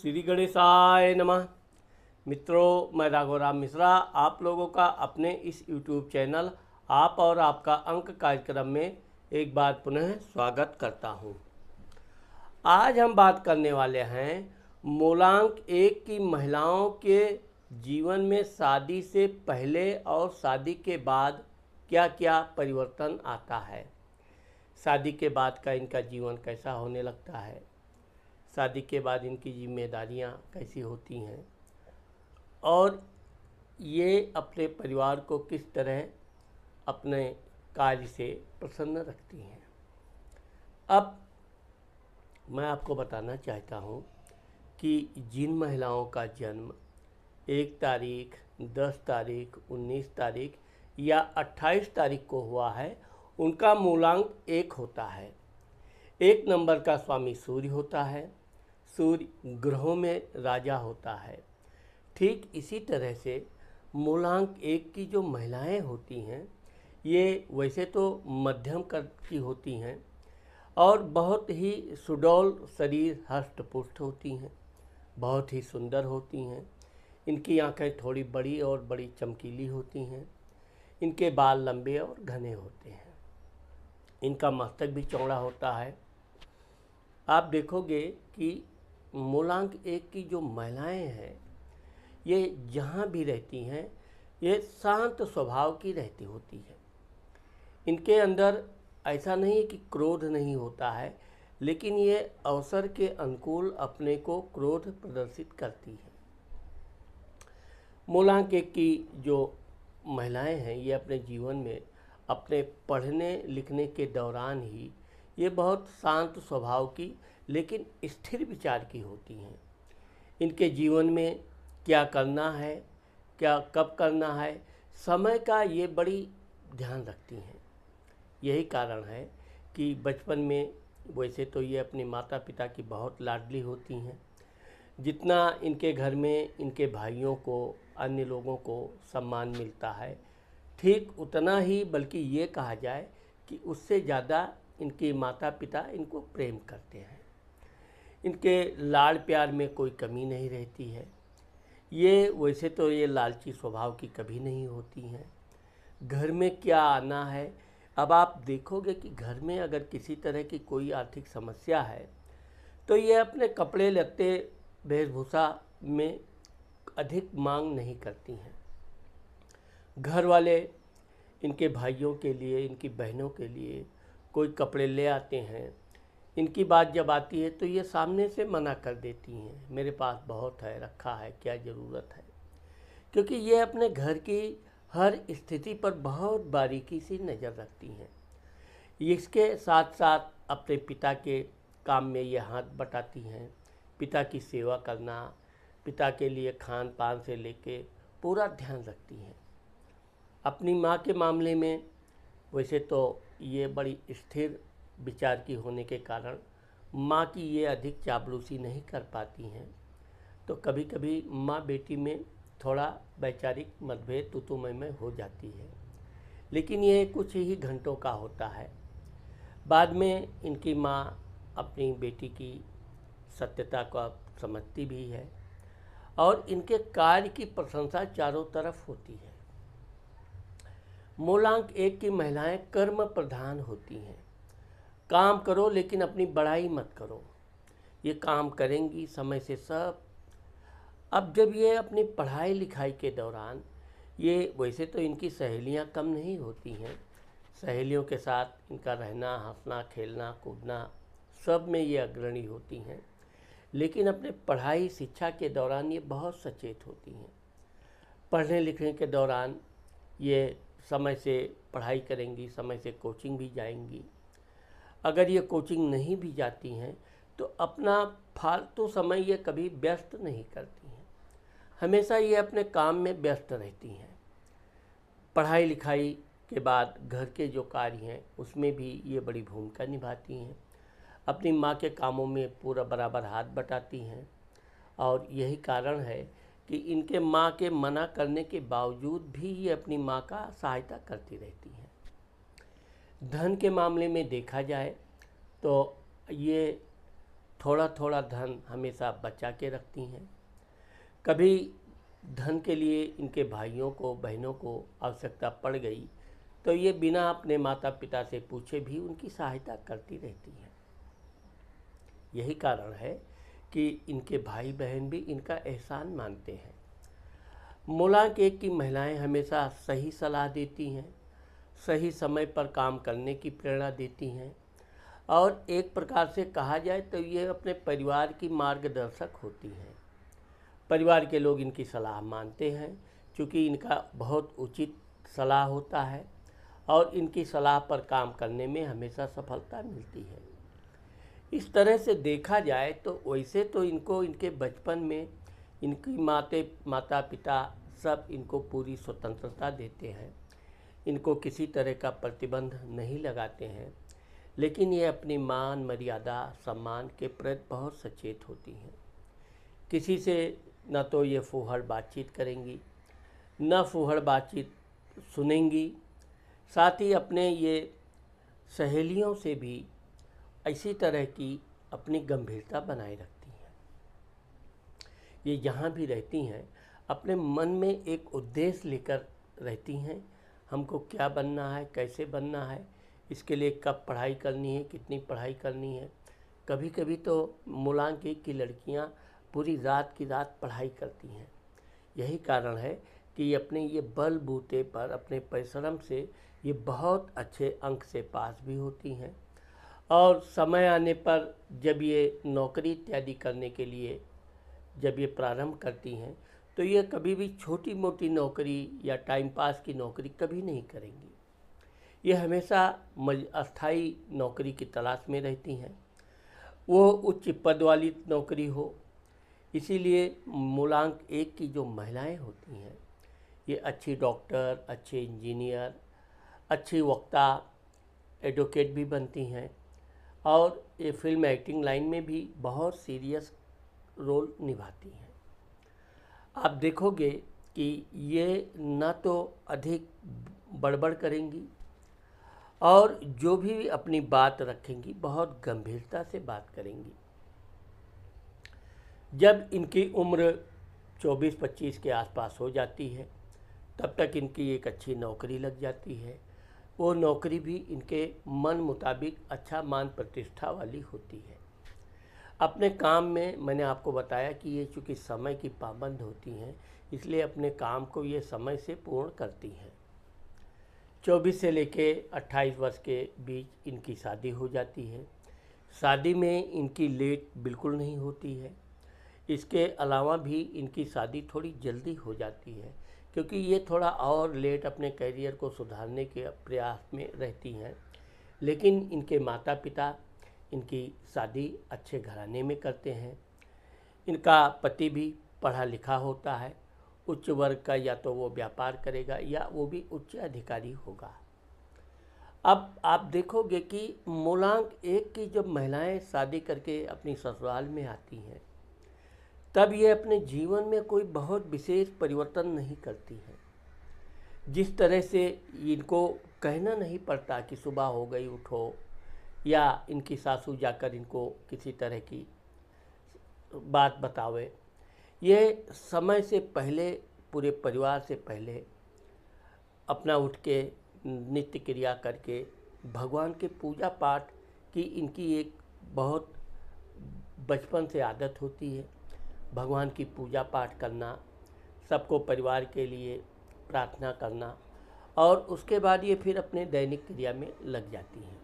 श्री गणेशाय नमः। मित्रों, मैं राघवराम मिश्रा आप लोगों का अपने इस YouTube चैनल आप और आपका अंक कार्यक्रम में एक बार पुनः स्वागत करता हूं। आज हम बात करने वाले हैं मूलांक 1 की महिलाओं के जीवन में शादी से पहले और शादी के बाद क्या क्या परिवर्तन आता है, शादी के बाद का इनका जीवन कैसा होने लगता है, शादी के बाद इनकी जिम्मेदारियां कैसी होती हैं और ये अपने परिवार को किस तरह अपने कार्य से प्रसन्न रखती हैं। अब मैं आपको बताना चाहता हूँ कि जिन महिलाओं का जन्म 1 तारीख, 10 तारीख, 19 तारीख या 28 तारीख को हुआ है, उनका मूलांक 1 होता है। 1 नंबर का स्वामी सूर्य होता है। सूर्य ग्रहों में राजा होता है। ठीक इसी तरह से मूलांक 1 की जो महिलाएं होती हैं, ये वैसे तो मध्यम कद की होती हैं और बहुत ही सुडौल शरीर, हष्ट पुष्ट होती हैं, बहुत ही सुंदर होती हैं। इनकी आंखें थोड़ी बड़ी और बड़ी चमकीली होती हैं। इनके बाल लंबे और घने होते हैं। इनका मस्तक भी चौड़ा होता है। आप देखोगे कि मूलांक 1 की जो महिलाएं हैं, ये जहाँ भी रहती हैं, ये शांत स्वभाव की रहती होती है। इनके अंदर ऐसा नहीं है कि क्रोध नहीं होता है, लेकिन ये अवसर के अनुकूल अपने को क्रोध प्रदर्शित करती है। मूलांक 1 की जो महिलाएं हैं, ये अपने जीवन में अपने पढ़ने लिखने के दौरान ही ये बहुत शांत स्वभाव की लेकिन स्थिर विचार की होती हैं। इनके जीवन में क्या करना है, क्या कब करना है, समय का ये बड़ी ध्यान रखती हैं। यही कारण है कि बचपन में वैसे तो ये अपने माता पिता की बहुत लाडली होती हैं। जितना इनके घर में इनके भाइयों को, अन्य लोगों को सम्मान मिलता है, ठीक उतना ही, बल्कि ये कहा जाए कि उससे ज़्यादा इनके माता पिता इनको प्रेम करते हैं। इनके लाड़ प्यार में कोई कमी नहीं रहती है। ये वैसे तो ये लालची स्वभाव की कभी नहीं होती हैं। घर में क्या आना है, अब आप देखोगे कि घर में अगर किसी तरह की कोई आर्थिक समस्या है तो ये अपने कपड़े लत्ते वेशभूषा में अधिक मांग नहीं करती हैं। घर वाले इनके भाइयों के लिए, इनकी बहनों के लिए कोई कपड़े ले आते हैं, इनकी बात जब आती है तो ये सामने से मना कर देती हैं, मेरे पास बहुत है, रखा है, क्या ज़रूरत है। क्योंकि ये अपने घर की हर स्थिति पर बहुत बारीकी से नज़र रखती हैं। इसके साथ साथ अपने पिता के काम में ये हाथ बटाती हैं। पिता की सेवा करना, पिता के लिए खान पान से लेके पूरा ध्यान रखती हैं। अपनी माँ के मामले में वैसे तो ये बड़ी स्थिर विचार की होने के कारण माँ की ये अधिक चापलूसी नहीं कर पाती हैं, तो कभी कभी माँ बेटी में थोड़ा वैचारिक मतभेद तू-तू-मैं-मैं हो जाती है, लेकिन ये कुछ ही घंटों का होता है। बाद में इनकी माँ अपनी बेटी की सत्यता को समझती भी है और इनके कार्य की प्रशंसा चारों तरफ होती है। मूलांक 1 की महिलाएं कर्म प्रधान होती हैं। काम करो लेकिन अपनी बड़ाई मत करो। ये काम करेंगी समय से सब। अब जब ये अपनी पढ़ाई लिखाई के दौरान, ये वैसे तो इनकी सहेलियां कम नहीं होती हैं। सहेलियों के साथ इनका रहना, हंसना, खेलना, कूदना, सब में ये अग्रणी होती हैं। लेकिन अपने पढ़ाई शिक्षा के दौरान ये बहुत सचेत होती हैं। पढ़ने लिखने के दौरान ये समय से पढ़ाई करेंगी, समय से कोचिंग भी जाएंगी। अगर ये कोचिंग नहीं भी जाती हैं तो अपना फालतू समय ये कभी व्यस्त नहीं करती हैं। हमेशा ये अपने काम में व्यस्त रहती हैं। पढ़ाई लिखाई के बाद घर के जो कार्य हैं उसमें भी ये बड़ी भूमिका निभाती हैं। अपनी माँ के कामों में पूरा बराबर हाथ बटाती हैं और यही कारण है कि इनके माँ के मना करने के बावजूद भी ये अपनी माँ का सहायता करती रहती हैं। धन के मामले में देखा जाए तो ये थोड़ा थोड़ा धन हमेशा बचा के रखती हैं। कभी धन के लिए इनके भाइयों को बहनों को आवश्यकता पड़ गई तो ये बिना अपने माता पिता से पूछे भी उनकी सहायता करती रहती हैं। यही कारण है कि इनके भाई बहन भी इनका एहसान मानते हैं। मूलांक 1 की महिलाएं हमेशा सही सलाह देती हैं, सही समय पर काम करने की प्रेरणा देती हैं और एक प्रकार से कहा जाए तो ये अपने परिवार की मार्गदर्शक होती हैं। परिवार के लोग इनकी सलाह मानते हैं क्योंकि इनका बहुत उचित सलाह होता है और इनकी सलाह पर काम करने में हमेशा सफलता मिलती है। इस तरह से देखा जाए तो वैसे तो इनको इनके बचपन में इनकी माता पिता सब इनको पूरी स्वतंत्रता देते हैं, इनको किसी तरह का प्रतिबंध नहीं लगाते हैं, लेकिन ये अपनी मान मर्यादा सम्मान के प्रति बहुत सचेत होती हैं। किसी से न तो ये फूहड़ बातचीत करेंगी, न फूहड़ बातचीत सुनेंगी। साथ ही अपने ये सहेलियों से भी इसी तरह की अपनी गंभीरता बनाए रखती हैं। ये जहाँ भी रहती हैं अपने मन में एक उद्देश्य लेकर रहती हैं, हमको क्या बनना है, कैसे बनना है, इसके लिए कब पढ़ाई करनी है, कितनी पढ़ाई करनी है। कभी कभी तो मूलांक 1 की लड़कियाँ पूरी रात की रात पढ़ाई करती हैं। यही कारण है कि ये अपने ये बलबूते पर अपने परिश्रम से ये बहुत अच्छे अंक से पास भी होती हैं और समय आने पर जब ये नौकरी इत्यादि करने के लिए जब ये प्रारंभ करती हैं तो ये कभी भी छोटी मोटी नौकरी या टाइम पास की नौकरी कभी नहीं करेंगी। ये हमेशा अस्थाई नौकरी की तलाश में रहती हैं, वो उच्च पद वाली नौकरी हो। इसीलिए मूलांक 1 की जो महिलाएं होती हैं ये अच्छी डॉक्टर, अच्छे इंजीनियर, अच्छी वक्ता, एडवोकेट भी बनती हैं और ये फिल्म एक्टिंग लाइन में भी बहुत सीरियस रोल निभाती हैं। आप देखोगे कि ये न तो अधिक बड़बड़ करेंगी और जो भी अपनी बात रखेंगी बहुत गंभीरता से बात करेंगी। जब इनकी उम्र 24-25 के आसपास हो जाती है तब तक इनकी एक अच्छी नौकरी लग जाती है। वो नौकरी भी इनके मन मुताबिक अच्छा मान प्रतिष्ठा वाली होती है। अपने काम में मैंने आपको बताया कि ये चूँकि समय की पाबंद होती हैं इसलिए अपने काम को ये समय से पूर्ण करती हैं। 24 से लेके 28 वर्ष के बीच इनकी शादी हो जाती है। शादी में इनकी लेट बिल्कुल नहीं होती है। इसके अलावा भी इनकी शादी थोड़ी जल्दी हो जाती है क्योंकि ये थोड़ा और लेट अपने करियर को सुधारने के प्रयास में रहती हैं। लेकिन इनके माता पिता इनकी शादी अच्छे घराने में करते हैं। इनका पति भी पढ़ा लिखा होता है, उच्च वर्ग का, या तो वो व्यापार करेगा या वो भी उच्च अधिकारी होगा। अब आप देखोगे कि मूलांक 1 की जब महिलाएं शादी करके अपनी ससुराल में आती हैं तब ये अपने जीवन में कोई बहुत विशेष परिवर्तन नहीं करती हैं। जिस तरह से इनको कहना नहीं पड़ता कि सुबह हो गई उठो, या इनकी सासू जाकर इनको किसी तरह की बात बतावे, ये समय से पहले पूरे परिवार से पहले अपना उठ के नित्य क्रिया करके भगवान के पूजा पाठ की इनकी एक बहुत बचपन से आदत होती है। भगवान की पूजा पाठ करना, सबको परिवार के लिए प्रार्थना करना और उसके बाद ये फिर अपने दैनिक क्रिया में लग जाती हैं।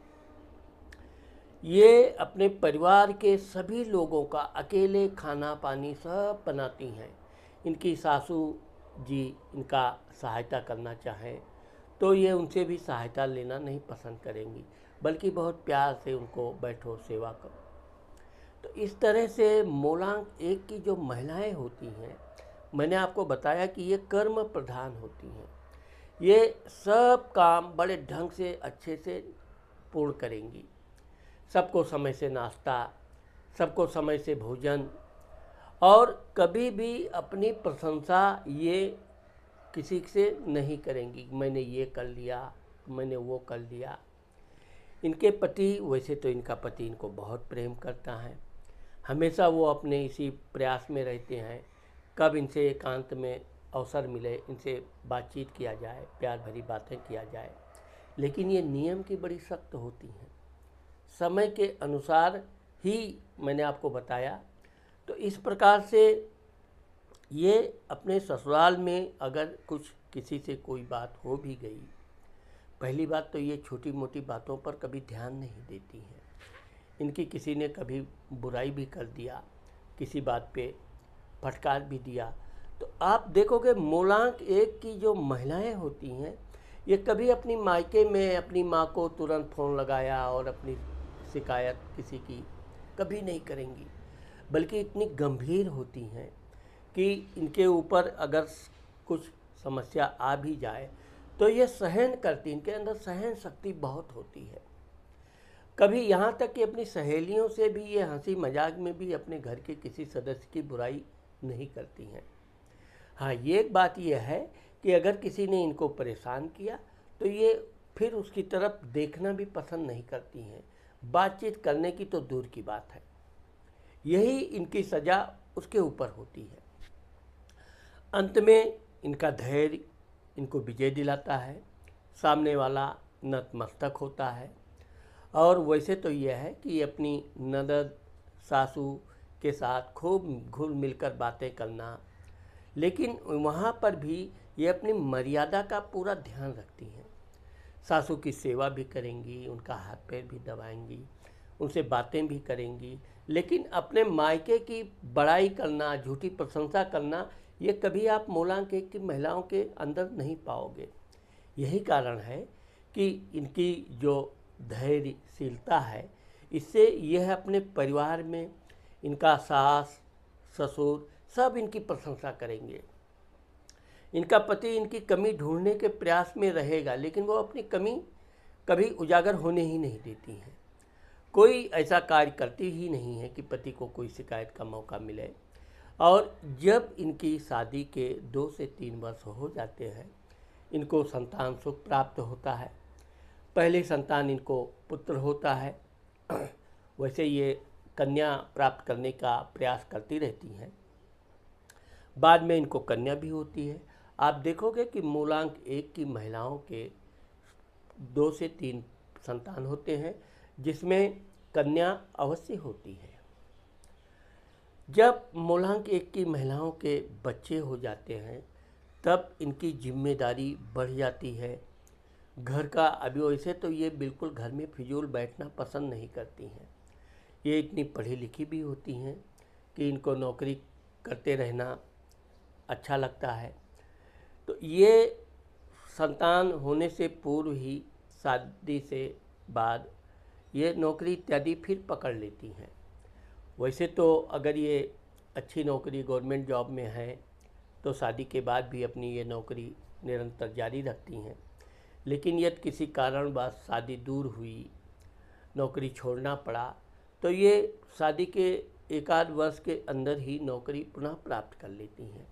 ये अपने परिवार के सभी लोगों का अकेले खाना पानी सब बनाती हैं। इनकी सासू जी इनका सहायता करना चाहें तो ये उनसे भी सहायता लेना नहीं पसंद करेंगी, बल्कि बहुत प्यार से उनको बैठो सेवा करो। तो इस तरह से मूलांक 1 की जो महिलाएं होती हैं, मैंने आपको बताया कि ये कर्म प्रधान होती हैं। ये सब काम बड़े ढंग से अच्छे से पूर्ण करेंगी। सबको समय से नाश्ता, सबको समय से भोजन, और कभी भी अपनी प्रशंसा ये किसी से नहीं करेंगी, मैंने ये कर लिया, मैंने वो कर लिया। इनके पति, वैसे तो इनका पति इनको बहुत प्रेम करता है, हमेशा वो अपने इसी प्रयास में रहते हैं, कब इनसे एकांत में अवसर मिले, इनसे बातचीत किया जाए, प्यार भरी बातें किया जाए। लेकिन ये नियम की बड़ी सख्त होती हैं, समय के अनुसार ही मैंने आपको बताया। तो इस प्रकार से ये अपने ससुराल में अगर कुछ किसी से कोई बात हो भी गई, पहली बात तो ये छोटी मोटी बातों पर कभी ध्यान नहीं देती हैं। इनकी किसी ने कभी बुराई भी कर दिया, किसी बात पे फटकार भी दिया, तो आप देखोगे मूलांक एक की जो महिलाएं होती हैं, ये कभी अपनी मायके में अपनी माँ को तुरंत फ़ोन लगाया और अपनी शिकायत किसी की कभी नहीं करेंगी, बल्कि इतनी गंभीर होती हैं कि इनके ऊपर अगर कुछ समस्या आ भी जाए तो ये सहन करती, इनके अंदर सहन शक्ति बहुत होती है। कभी यहाँ तक कि अपनी सहेलियों से भी ये हंसी मजाक में भी अपने घर के किसी सदस्य की बुराई नहीं करती हैं। हाँ, ये एक बात यह है कि अगर किसी ने इनको परेशान किया तो ये फिर उसकी तरफ देखना भी पसंद नहीं करती हैं, बातचीत करने की तो दूर की बात है। यही इनकी सज़ा उसके ऊपर होती है। अंत में इनका धैर्य इनको विजय दिलाता है, सामने वाला नतमस्तक होता है। और वैसे तो यह है कि अपनी ननद सासू के साथ खूब घुल मिलकर बातें करना, लेकिन वहाँ पर भी ये अपनी मर्यादा का पूरा ध्यान रखती हैं। सासू की सेवा भी करेंगी, उनका हाथ पैर भी दबाएंगी, उनसे बातें भी करेंगी, लेकिन अपने मायके की बड़ाई करना, झूठी प्रशंसा करना, ये कभी आप मूलांक एक की महिलाओं के अंदर नहीं पाओगे। यही कारण है कि इनकी जो धैर्यशीलता है, इससे यह अपने परिवार में इनका सास ससुर सब इनकी प्रशंसा करेंगे। इनका पति इनकी कमी ढूंढने के प्रयास में रहेगा, लेकिन वो अपनी कमी कभी उजागर होने ही नहीं देती हैं। कोई ऐसा कार्य करती ही नहीं है कि पति को कोई शिकायत का मौका मिले। और जब इनकी शादी के 2 से 3 वर्ष हो जाते हैं, इनको संतान सुख प्राप्त होता है। पहले संतान इनको पुत्र होता है, वैसे ये कन्या प्राप्त करने का प्रयास करती रहती हैं। बाद में इनको कन्या भी होती है। आप देखोगे कि मूलांक एक की महिलाओं के 2 से 3 संतान होते हैं, जिसमें कन्या अवश्य होती है। जब मूलांक एक की महिलाओं के बच्चे हो जाते हैं, तब इनकी जिम्मेदारी बढ़ जाती है घर का। अभी वैसे तो ये बिल्कुल घर में फिजूल बैठना पसंद नहीं करती हैं। ये इतनी पढ़ी लिखी भी होती हैं कि इनको नौकरी करते रहना अच्छा लगता है। तो ये संतान होने से पूर्व ही शादी से बाद ये नौकरी इत्यादि फिर पकड़ लेती हैं। वैसे तो अगर ये अच्छी नौकरी गवर्नमेंट जॉब में है तो शादी के बाद भी अपनी ये नौकरी निरंतर जारी रखती हैं, लेकिन यदि किसी कारणवश शादी दूर हुई, नौकरी छोड़ना पड़ा, तो ये शादी के 1 आध वर्ष के अंदर ही नौकरी पुनः प्राप्त कर लेती हैं।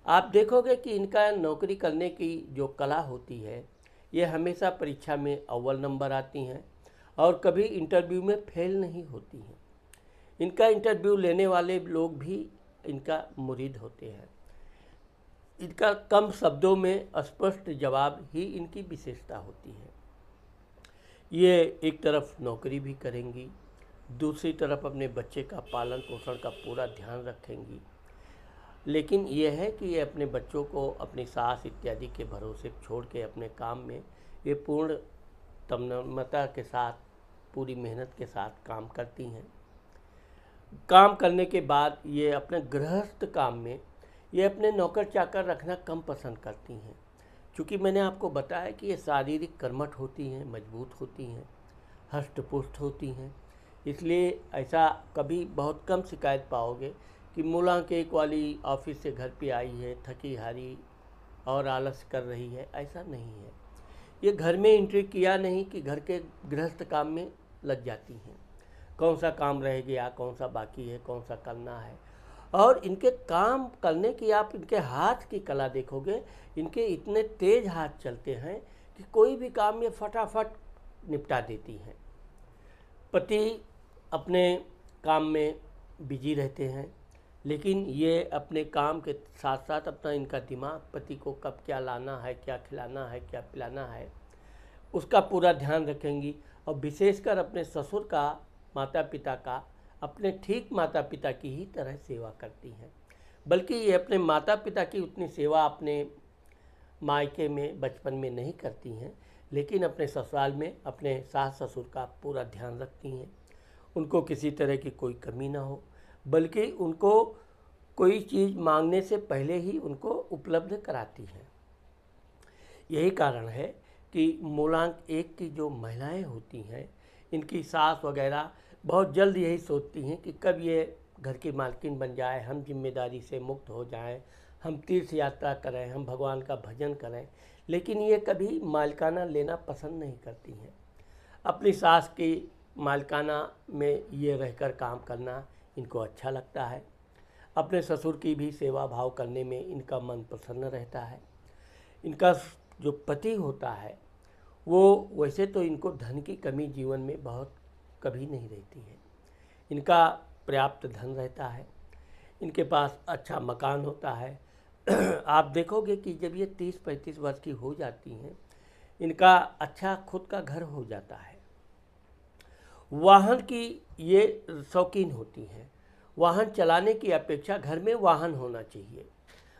आप देखोगे कि इनका नौकरी करने की जो कला होती है, ये हमेशा परीक्षा में अव्वल नंबर आती हैं और कभी इंटरव्यू में फेल नहीं होती हैं। इनका इंटरव्यू लेने वाले लोग भी इनका मुरीद होते हैं। इनका कम शब्दों में स्पष्ट जवाब ही इनकी विशेषता होती है। ये एक तरफ नौकरी भी करेंगी, दूसरी तरफ अपने बच्चे का पालन पोषण का पूरा ध्यान रखेंगी। लेकिन ये है कि ये अपने बच्चों को अपनी सास इत्यादि के भरोसे छोड़ के अपने काम में ये पूर्ण तन्मयता के साथ, पूरी मेहनत के साथ काम करती हैं। काम करने के बाद ये अपने गृहस्थ काम में ये अपने नौकर चाकर रखना कम पसंद करती हैं, क्योंकि मैंने आपको बताया कि ये शारीरिक कर्मठ होती हैं, मजबूत होती हैं, हष्ट-पुष्ट होती हैं। इसलिए ऐसा कभी बहुत कम शिकायत पाओगे कि मूलांक एक वाली ऑफिस से घर पे आई है, थकी हारी और आलस कर रही है, ऐसा नहीं है। ये घर में एंट्री किया नहीं कि घर के गृहस्थ काम में लग जाती हैं। कौन सा काम रह गया, कौन सा बाकी है, कौन सा करना है। और इनके काम करने की आप इनके हाथ की कला देखोगे, इनके इतने तेज हाथ चलते हैं कि कोई भी काम ये फटाफट निपटा देती हैं। पति अपने काम में बिजी रहते हैं, लेकिन ये अपने काम के साथ साथ अपना इनका दिमाग पति को कब क्या लाना है, क्या खिलाना है, क्या पिलाना है, उसका पूरा ध्यान रखेंगी। और विशेषकर अपने ससुर का, माता पिता का, अपने ठीक माता पिता की ही तरह सेवा करती हैं। बल्कि ये अपने माता पिता की उतनी सेवा अपने मायके में बचपन में नहीं करती हैं, लेकिन अपने ससुराल में अपने सास ससुर का पूरा ध्यान रखती हैं। उनको किसी तरह की कोई कमी ना हो, बल्कि उनको कोई चीज़ मांगने से पहले ही उनको उपलब्ध कराती हैं। यही कारण है कि मूलांक 1 की जो महिलाएं होती हैं, इनकी सास वगैरह बहुत जल्द यही सोचती हैं कि कब ये घर की मालकिन बन जाए, हम जिम्मेदारी से मुक्त हो जाएं, हम तीर्थ यात्रा करें, हम भगवान का भजन करें। लेकिन ये कभी मालिकाना लेना पसंद नहीं करती हैं। अपनी सास की मालिकाना में ये रहकर काम करना इनको अच्छा लगता है। अपने ससुर की भी सेवा भाव करने में इनका मन प्रसन्न रहता है। इनका जो पति होता है वो वैसे तो इनको धन की कमी जीवन में बहुत कभी नहीं रहती है। इनका पर्याप्त धन रहता है, इनके पास अच्छा मकान होता है। आप देखोगे कि जब ये 30-35 वर्ष की हो जाती हैं, इनका अच्छा खुद का घर हो जाता है। वाहन की ये शौकीन होती हैं। वाहन चलाने की अपेक्षा घर में वाहन होना चाहिए।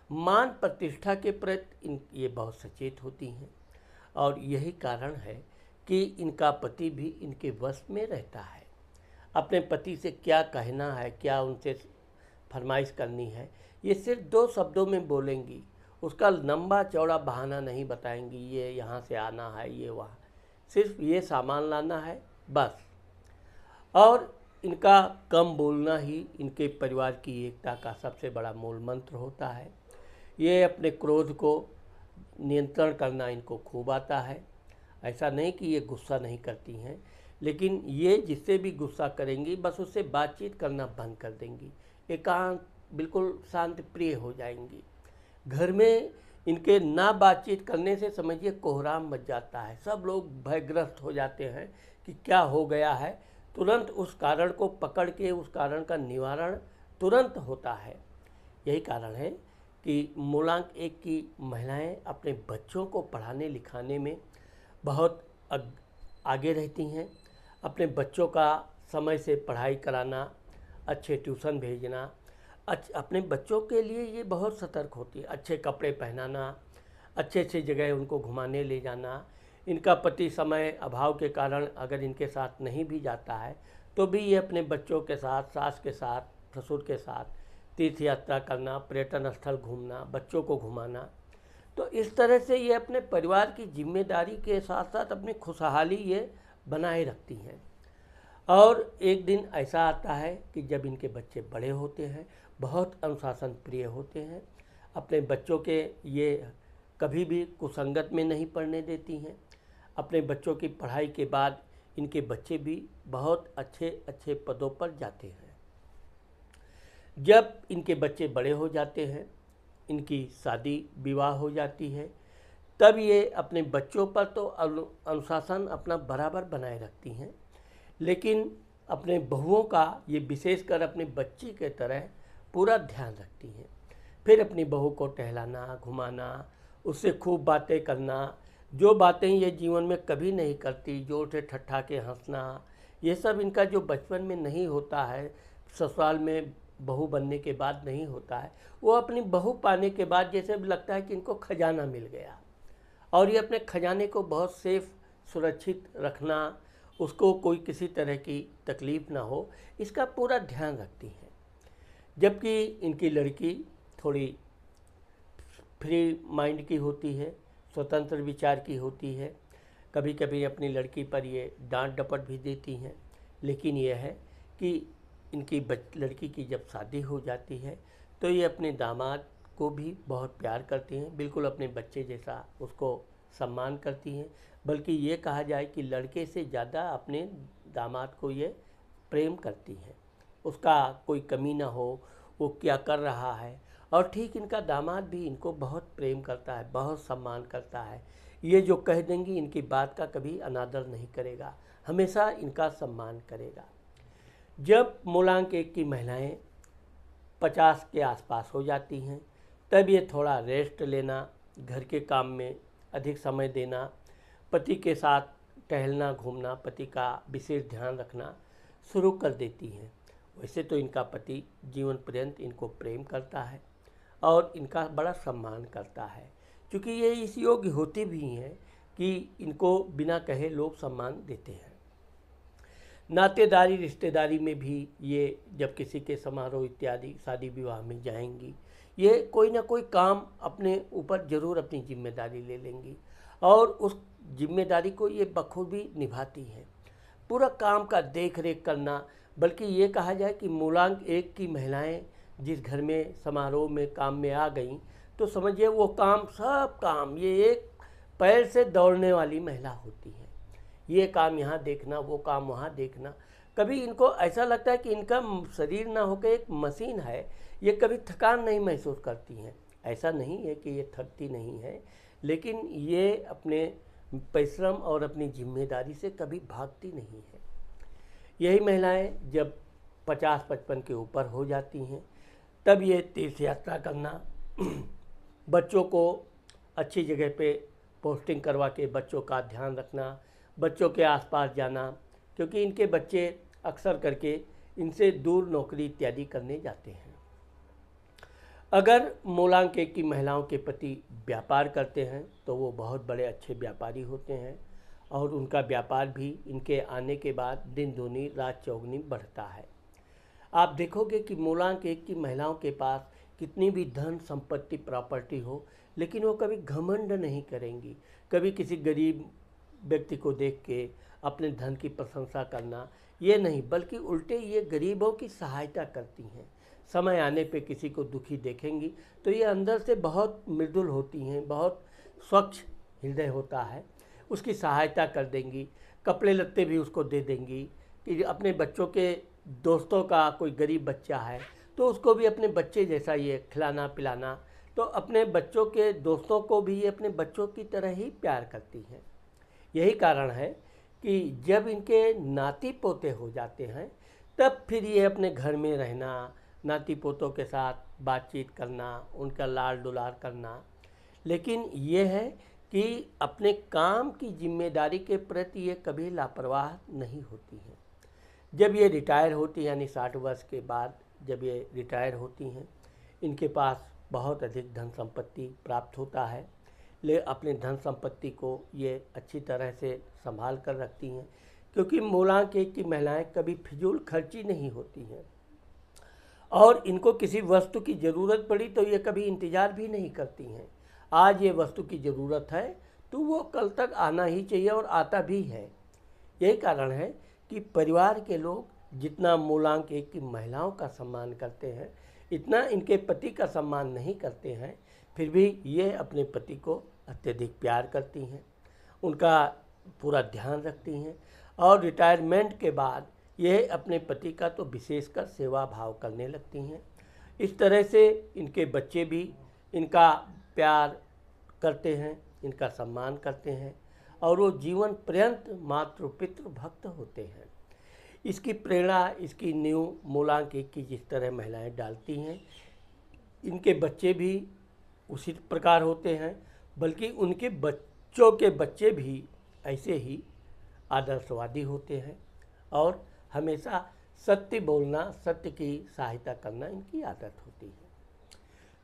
मान प्रतिष्ठा के प्रति ये बहुत सचेत होती हैं, और यही कारण है कि इनका पति भी इनके वश में रहता है। अपने पति से क्या कहना है, क्या उनसे फरमाइश करनी है, ये सिर्फ 2 शब्दों में बोलेंगी। उसका लंबा चौड़ा बहाना नहीं बताएंगी, ये यहाँ से आना है, ये वहाँ, सिर्फ ये सामान लाना है बस। और इनका कम बोलना ही इनके परिवार की एकता का सबसे बड़ा मूल मंत्र होता है। ये अपने क्रोध को नियंत्रण करना इनको खूब आता है। ऐसा नहीं कि ये गुस्सा नहीं करती हैं, लेकिन ये जिससे भी गुस्सा करेंगी बस उससे बातचीत करना बंद कर देंगी, एकांत बिल्कुल शांत प्रिय हो जाएंगी। घर में इनके ना बातचीत करने से समझिए कोहराम मच जाता है। सब लोग भयग्रस्त हो जाते हैं कि क्या हो गया है। तुरंत उस कारण को पकड़ के उस कारण का निवारण तुरंत होता है। यही कारण है कि मूलांक 1 की महिलाएं अपने बच्चों को पढ़ाने लिखाने में बहुत आगे रहती हैं। अपने बच्चों का समय से पढ़ाई कराना, अच्छे ट्यूशन भेजना, अपने बच्चों के लिए ये बहुत सतर्क होती है। अच्छे कपड़े पहनाना, अच्छे अच्छे जगह उनको घुमाने ले जाना। इनका पति समय अभाव के कारण अगर इनके साथ नहीं भी जाता है तो भी ये अपने बच्चों के साथ, सास के साथ, ससुर के साथ तीर्थ यात्रा करना, पर्यटन स्थल घूमना, बच्चों को घुमाना। तो इस तरह से ये अपने परिवार की जिम्मेदारी के साथ साथ अपनी खुशहाली ये बनाए रखती हैं। और एक दिन ऐसा आता है कि जब इनके बच्चे बड़े होते हैं, बहुत अनुशासन प्रिय होते हैं, अपने बच्चों के ये कभी भी कुसंगत में नहीं पढ़ने देती हैं। अपने बच्चों की पढ़ाई के बाद इनके बच्चे भी बहुत अच्छे अच्छे पदों पर जाते हैं। जब इनके बच्चे बड़े हो जाते हैं, इनकी शादी विवाह हो जाती है, तब ये अपने बच्चों पर तो अनुशासन अपना बराबर बनाए रखती हैं, लेकिन अपने बहुओं का ये विशेषकर अपने बच्ची के तरह पूरा ध्यान रखती हैं। फिर अपनी बहू को टहलाना, घुमाना, उससे खूब बातें करना, जो बातें ये जीवन में कभी नहीं करती, जोर से ठट्ठा के हंसना, ये सब इनका जो बचपन में नहीं होता है, ससुराल में बहू बनने के बाद नहीं होता है, वो अपनी बहू पाने के बाद जैसे लगता है कि इनको खजाना मिल गया। और ये अपने खजाने को बहुत सेफ सुरक्षित रखना, उसको कोई किसी तरह की तकलीफ़ ना हो, इसका पूरा ध्यान रखती हैं। जबकि इनकी लड़की थोड़ी फ्री माइंड की होती है, स्वतंत्र विचार की होती है। कभी कभी अपनी लड़की पर ये डांट डपट भी देती हैं, लेकिन यह है कि इनकी लड़की की जब शादी हो जाती है तो ये अपने दामाद को भी बहुत प्यार करती हैं, बिल्कुल अपने बच्चे जैसा उसको सम्मान करती हैं। बल्कि ये कहा जाए कि लड़के से ज़्यादा अपने दामाद को ये प्रेम करती हैं, उसका कोई कमी ना हो, वो क्या कर रहा है। और ठीक इनका दामाद भी इनको बहुत प्रेम करता है, बहुत सम्मान करता है। ये जो कह देंगी इनकी बात का कभी अनादर नहीं करेगा, हमेशा इनका सम्मान करेगा। जब मूलांक 1 की महिलाएं 50 के आसपास हो जाती हैं, तब ये थोड़ा रेस्ट लेना, घर के काम में अधिक समय देना, पति के साथ टहलना घूमना, पति का विशेष ध्यान रखना शुरू कर देती हैं। वैसे तो इनका पति जीवन पर्यंत इनको प्रेम करता है और इनका बड़ा सम्मान करता है, क्योंकि ये इस योग्य होते भी हैं कि इनको बिना कहे लोग सम्मान देते हैं। नातेदारी रिश्तेदारी में भी ये जब किसी के समारोह इत्यादि शादी विवाह में जाएंगी, ये कोई ना कोई काम अपने ऊपर ज़रूर अपनी जिम्मेदारी ले लेंगी और उस जिम्मेदारी को ये बखूबी निभाती हैं। पूरा काम का देख रेख करना, बल्कि ये कहा जाए कि मूलांक 1 की महिलाएं जिस घर में समारोह में काम में आ गईं, तो समझिए वो काम सब काम, ये एक पैर से दौड़ने वाली महिला होती हैं। ये काम यहाँ देखना, वो काम वहाँ देखना। कभी इनको ऐसा लगता है कि इनका शरीर ना होकर एक मशीन है, ये कभी थकान नहीं महसूस करती हैं। ऐसा नहीं है कि ये थकती नहीं है, लेकिन ये अपने परिश्रम और अपनी जिम्मेदारी से कभी भागती नहीं है। यही महिलाएं जब 50-55 के ऊपर हो जाती हैं, तब ये तीर्थ यात्रा करना, बच्चों को अच्छी जगह पे पोस्टिंग करवा के बच्चों का ध्यान रखना, बच्चों के आसपास जाना, क्योंकि इनके बच्चे अक्सर करके इनसे दूर नौकरी इत्यादि करने जाते हैं। अगर मूलांक 1 की महिलाओं के पति व्यापार करते हैं तो वो बहुत बड़े अच्छे व्यापारी होते हैं और उनका व्यापार भी इनके आने के बाद दिन दूनी रात चौगुनी बढ़ता है। आप देखोगे कि मूलांक 1 की महिलाओं के पास कितनी भी धन संपत्ति प्रॉपर्टी हो, लेकिन वो कभी घमंड नहीं करेंगी। कभी किसी गरीब व्यक्ति को देख के अपने धन की प्रशंसा करना, ये नहीं, बल्कि उल्टे ये गरीबों की सहायता करती हैं। समय आने पे किसी को दुखी देखेंगी तो ये अंदर से बहुत मृदुल होती हैं, बहुत स्वच्छ हृदय होता है, उसकी सहायता कर देंगी। कपड़े लत्ते भी उसको दे देंगी कि अपने बच्चों के दोस्तों का कोई गरीब बच्चा है तो उसको भी अपने बच्चे जैसा ये खिलाना पिलाना, तो अपने बच्चों के दोस्तों को भी ये अपने बच्चों की तरह ही प्यार करती हैं। यही कारण है कि जब इनके नाती पोते हो जाते हैं, तब फिर ये अपने घर में रहना, नाती पोतों के साथ बातचीत करना, उनका लाड दुलार करना, लेकिन ये है कि अपने काम की जिम्मेदारी के प्रति ये कभी लापरवाह नहीं होती हैं। जब ये रिटायर होती हैं, यानी 60 वर्ष के बाद जब ये रिटायर होती हैं, इनके पास बहुत अधिक धन संपत्ति प्राप्त होता है। ले अपने धन संपत्ति को ये अच्छी तरह से संभाल कर रखती हैं, क्योंकि मूलांक 1 की महिलाएं कभी फिजूल खर्ची नहीं होती हैं और इनको किसी वस्तु की ज़रूरत पड़ी तो ये कभी इंतज़ार भी नहीं करती हैं। आज ये वस्तु की ज़रूरत है तो वो कल तक आना ही चाहिए और आता भी है। यही कारण है कि परिवार के लोग जितना मूलांक 1 की महिलाओं का सम्मान करते हैं, इतना इनके पति का सम्मान नहीं करते हैं। फिर भी ये अपने पति को अत्यधिक प्यार करती हैं, उनका पूरा ध्यान रखती हैं और रिटायरमेंट के बाद यह अपने पति का तो विशेषकर सेवा भाव करने लगती हैं। इस तरह से इनके बच्चे भी इनका प्यार करते हैं, इनका सम्मान करते हैं और वो जीवन पर्यंत मातृ पितृ भक्त होते हैं। इसकी प्रेरणा, इसकी नींव मूलांक 1 की जिस तरह महिलाएं डालती हैं, इनके बच्चे भी उसी प्रकार होते हैं, बल्कि उनके बच्चों के बच्चे भी ऐसे ही आदर्शवादी होते हैं और हमेशा सत्य बोलना, सत्य की सहायता करना इनकी आदत होती है।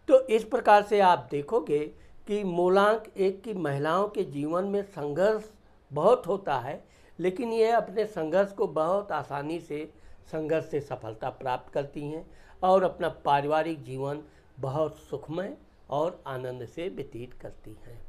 तो इस प्रकार से आप देखोगे कि मूलांक 1 की महिलाओं के जीवन में संघर्ष बहुत होता है, लेकिन ये अपने संघर्ष को बहुत आसानी से संघर्ष से सफलता प्राप्त करती हैं और अपना पारिवारिक जीवन बहुत सुखमय और आनंद से व्यतीत करती हैं।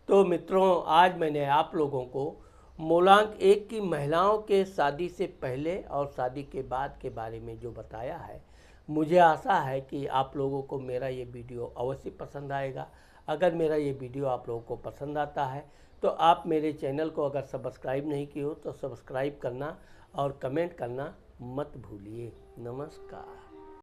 तो मित्रों, आज मैंने आप लोगों को मूलांक 1 की महिलाओं के शादी से पहले और शादी के बाद के बारे में जो बताया है, मुझे आशा है कि आप लोगों को मेरा ये वीडियो अवश्य पसंद आएगा। अगर मेरा ये वीडियो आप लोगों को पसंद आता है तो आप मेरे चैनल को अगर सब्सक्राइब नहीं किए हो तो सब्सक्राइब करना और कमेंट करना मत भूलिए। नमस्कार।